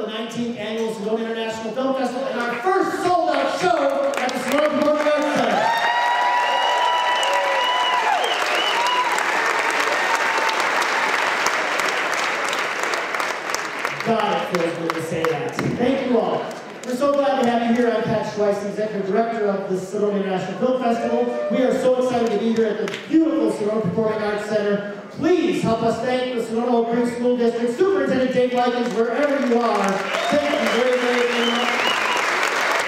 the 19th Annual Sedona International Film Festival and our first sold-out show at the Sedona Performing Arts Center. God, it feels good to say that. Thank you all. We're so glad to have you here. I'm Schweiss, the Executive Director of the Sedona International Film Festival. We are so excited to be here at the beautiful Sedona Performing Arts Center. Please help us thank the Sedona Oak Creek School District Superintendent Dave Likens, wherever you are. Thank you very, very much.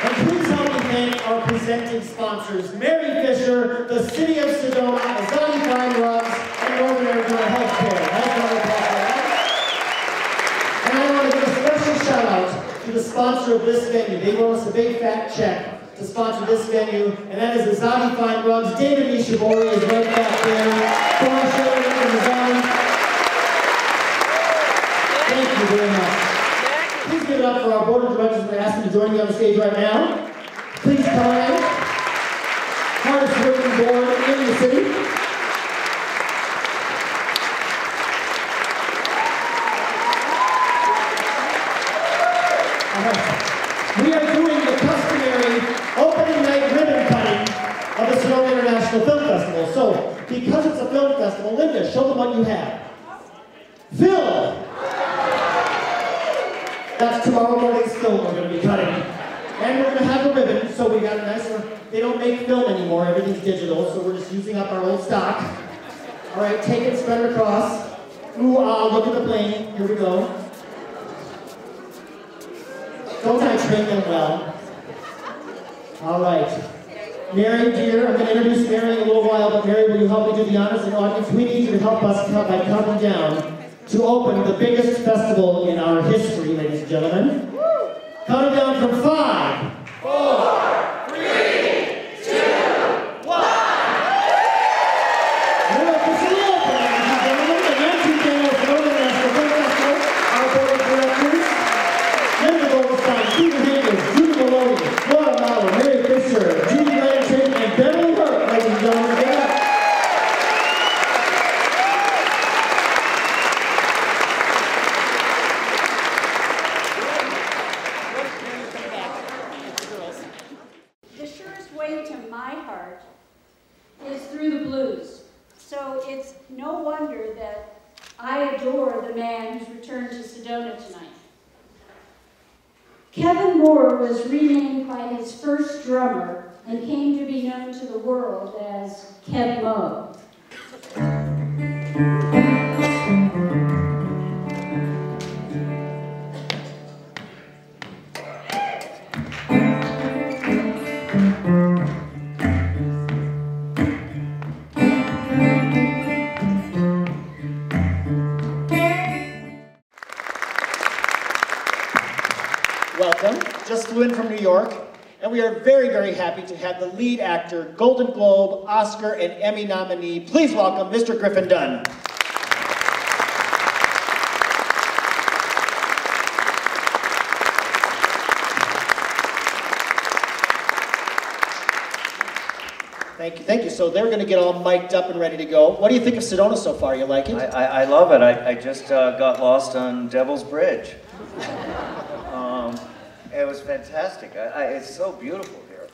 And please help me thank our presenting sponsors, Mary Fisher, the City of Sedona, Azadi Fine Rugs, and Northern Arizona Healthcare. That's another applause. And I want to give a special shout out to the sponsor of this venue. They wrote us a big fat check to sponsor this venue, and that is Azadi Fine Rugs. David Nishabori is right back there. Thank you very much. Please give it up for our board of directors that asked me to join me on the stage right now. Please come in. Hardest working board in the city. We are doing the customary opening night ribbon cutting of the Sedona International Film Festival. So, because it's a film festival, Linda, show them what you have. Phil! That's tomorrow morning's film we're going to be cutting. And we're going to have a ribbon, so we got a nice one. They don't make film anymore, everything's digital, so we're just using up our old stock. All right, take it, spread it across. Ooh, look at the plane. Here we go. Don't I train them well? All right. Mary, dear, I'm going to introduce Mary in a little while, but Mary, will you help me do the honors? And audience, we need you to help us by counting down to open the biggest festival in our history, ladies and gentlemen. Counting down from 5, 4, 3, 2, 1. We're officially open, ladies and gentlemen, the 19th Annual Sedona International Film Festival. Our board of directors, Linda Goldstein, Stephen Hayes, Judy Maloney, Laura Mauer, Mary Fisher, Judy Blanchard, and Beverly Hurt, ladies and gentlemen. Get up. The surest way to my heart is through the blues. So it's no wonder that I adore the man who's returned to Sedona tonight. Keb Mo was renamed by his first drummer and came to be known to the world as Keb Mo. Welcome. Just flew in from New York, and we are very, very happy to have the lead actor, Golden Globe, Oscar, and Emmy nominee. Please welcome Mr. Griffin Dunne. Thank you. So they're going to get all mic'd up and ready to go. What do you think of Sedona so far? You like it? I love it. I just got lost on Devil's Bridge. It was fantastic. It's so beautiful here.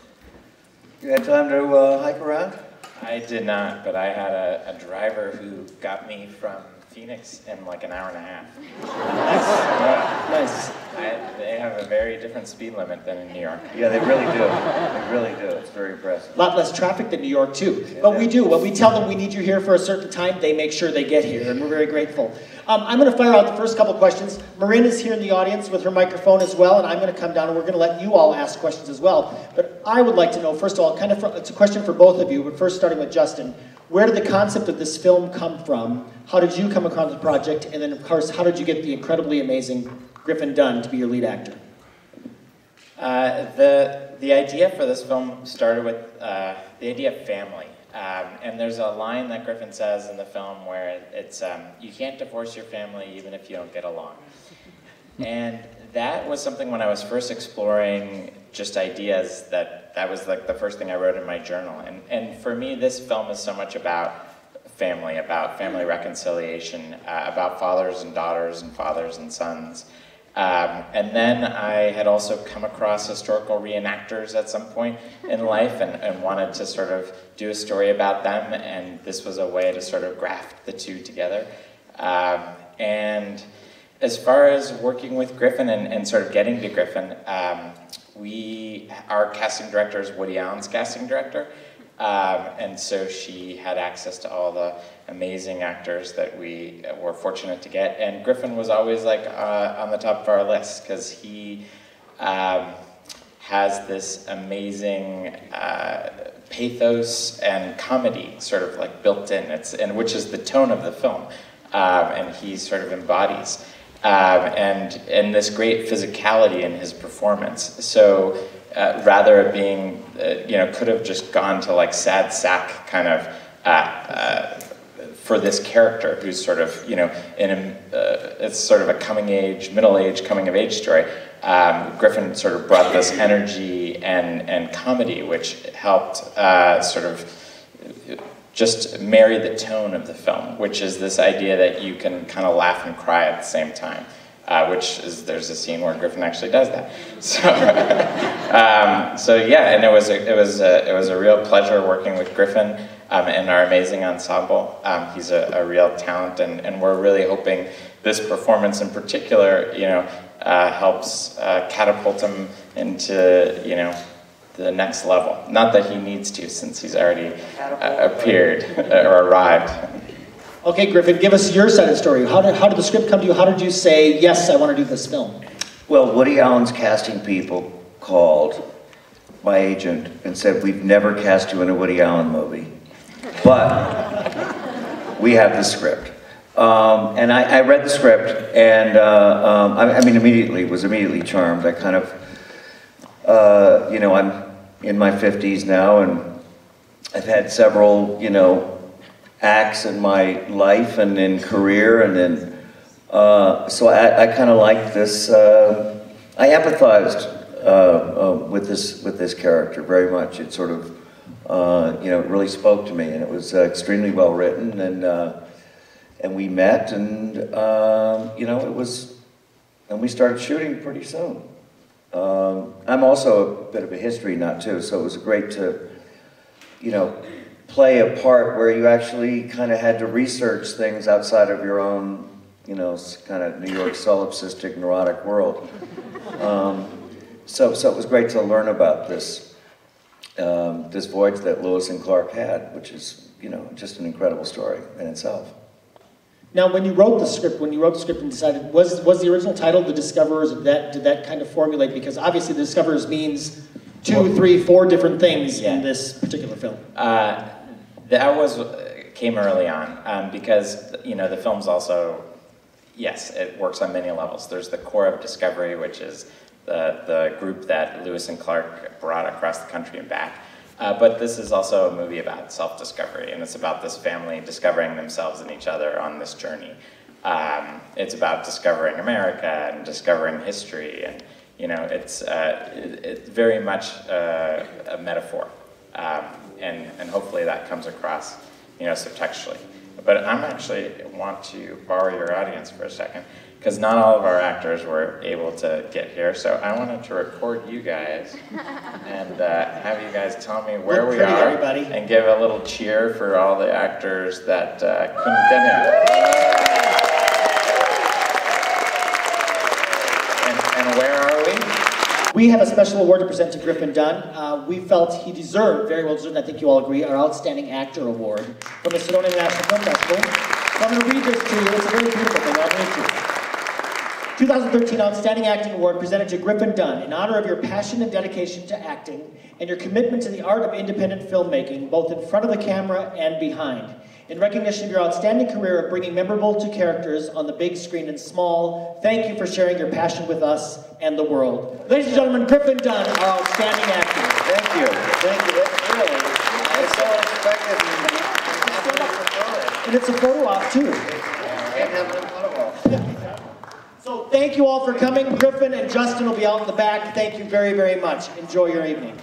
You had time to hike around? I did not, but I had a driver who got me from Phoenix in like an hour and a half. Nice. They have a very different speed limit than in New York. Yeah, they really do. They really do. It's very impressive. A lot less traffic than New York, too. Yeah, but we do. When we tell them we need you here for a certain time, they make sure they get here, and we're very grateful. I'm going to fire out the first couple questions. Marin is here in the audience with her microphone as well, and I'm going to come down, and we're going to let you all ask questions as well. But I would like to know, first of all, it's a question for both of you, but first starting with Justin. Where did the concept of this film come from? How did you come across the project? And then, of course, how did you get the incredibly amazing Griffin Dunne to be your lead actor? The idea for this film started with the idea of family. And there's a line that Griffin says in the film where it's, you can't divorce your family even if you don't get along. And that was something when I was first exploring just ideas that was like the first thing I wrote in my journal. And for me, this film is so much about family reconciliation, about fathers and daughters and fathers and sons. And then I had also come across historical reenactors at some point in life and wanted to sort of do a story about them, and this was a way to sort of graft the two together. And as far as working with Griffin and sort of getting to Griffin, our casting director is Woody Allen's casting director, and so she had access to all the amazing actors that we were fortunate to get, and Griffin was always like on the top of our list because he has this amazing pathos and comedy sort of like built in, which is the tone of the film, and he sort of embodies. And this great physicality in his performance. So rather it being, could have just gone to like sad sack kind of for this character who's sort of, it's sort of a middle-aged coming-of-age story. Griffin sort of brought this energy and comedy, which helped sort of just marry the tone of the film, which is this idea that you can kind of laugh and cry at the same time, there's a scene where Griffin actually does that. So, yeah, and it was a real pleasure working with Griffin and our amazing ensemble. He's a real talent, and we're really hoping this performance in particular, helps catapult him into, the next level. Not that he needs to, since he's already appeared or arrived. Okay, Griffin, give us your side of the story. How did the script come to you? How did you say, yes, I want to do this film? Well, Woody Allen's casting people called my agent and said, we've never cast you in a Woody Allen movie, but we have the script. And I read the script, and was immediately charmed. I kind of, I'm in my 50s now, and I've had several, acts in my life and in career, and then, so I kind of like this, I empathized with this character very much. It sort of, it really spoke to me, and it was extremely well written, and we met, and, and we started shooting pretty soon. I'm also a bit of a history nut too, so it was great to, play a part where you actually kind of had to research things outside of your own, kind of New York solipsistic, neurotic world. So it was great to learn about this voyage that Lewis and Clark had, which is, just an incredible story in itself. Now, when you wrote the script and decided, was the original title The Discoverers? Did that kind of formulate? Because obviously The Discoverers means 2, 3, 4 different things in this particular film. That came early on, because, the film's also, yes, it works on many levels. There's the core of Discovery, which is the group that Lewis and Clark brought across the country and back. But this is also a movie about self-discovery, and it's about this family discovering themselves and each other on this journey. It's about discovering America and discovering history, and it's very much a metaphor, and hopefully that comes across, subtextually. But I'm actually want to borrow your audience for a second, because not all of our actors were able to get here, so I wanted to record you guys and have you guys tell me where we are, everybody, and give a little cheer for all the actors that couldn't get in. And where are we? We have a special award to present to Griffin Dunne. We felt he deserved, very well deserved, and I think you all agree, our Outstanding Actor Award from the Sedona National Film Festival. So I'm going to read this to you. It's a very beautiful thing. I'll read it to you. 2013 Outstanding Acting Award presented to Griffin Dunne in honor of your passion and dedication to acting and your commitment to the art of independent filmmaking, both in front of the camera and behind. In recognition of your outstanding career of bringing memorable to characters on the big screen and small, thank you for sharing your passion with us and the world. Ladies and gentlemen, Griffin Dunne, our outstanding actor. Thank you. Thank you. That's really, I so unexpected. And it's a photo op too. Can't have it in photo op. So thank you all for coming. Griffin and Justin will be out in the back. Thank you very, very much. Enjoy your evening.